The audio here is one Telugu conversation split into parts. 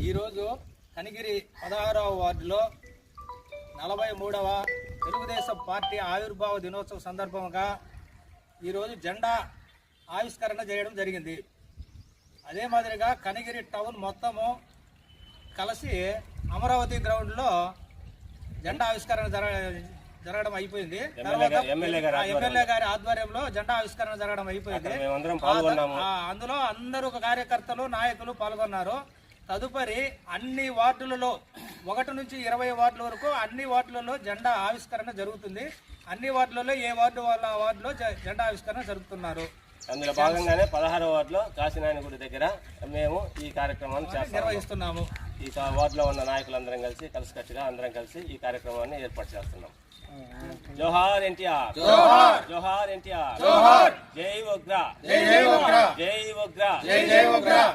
ఈరోజు కనిగిరి 16వ వార్డులో 43వ తెలుగుదేశం పార్టీ ఆవిర్భావ దినోత్సవం సందర్భంగా ఈరోజు జెండా ఆవిష్కరణ చేయడం జరిగింది. అదే మాదిరిగా కనిగిరి టౌన్ మొత్తము కలిసి అమరావతి గ్రౌండ్లో జెండా ఆవిష్కరణ జరగడం అయిపోయింది. ఎమ్మెల్యే గారి ఆధ్వర్యంలో జెండా ఆవిష్కరణ జరగడం అయిపోయింది. అందులో అందరూ కార్యకర్తలు నాయకులు పాల్గొన్నారు. తదుపరి అన్ని వార్డులలో 1 నుంచి 20 వార్డుల వరకు అన్ని వార్డులలో జెండా ఆవిష్కరణ జరుగుతుంది. అన్ని వార్డులలో ఏ వార్డు వాళ్ళ వార్డులో జెండా ఆవిష్కరణ జరుపుతున్నారు. అందులో భాగంగానే 16వ వార్డులో కాశీనాయన గుడి దగ్గర మేము ఈ కార్యక్రమాన్ని నిర్వహిస్తున్నాము. ఈ వార్డులో ఉన్న నాయకులందరం కలిసికట్టుగా అందరం కలిసి ఈ కార్యక్రమాన్ని ఏర్పాటు చేస్తున్నాం. జోహార్ ఎన్టీఆర్, జోహార్ ఎన్టీఆర్, జై ఉగ్ర, జై ఉగ్ర,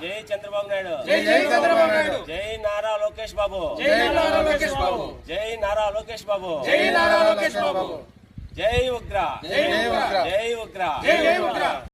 జై చంద్రబాబు నాయుడు, జై నారా లోకేష్ బాబు, జై నారా లోకేష్ బాబు, జై ఉగ్ర, జై ఉగ్ర.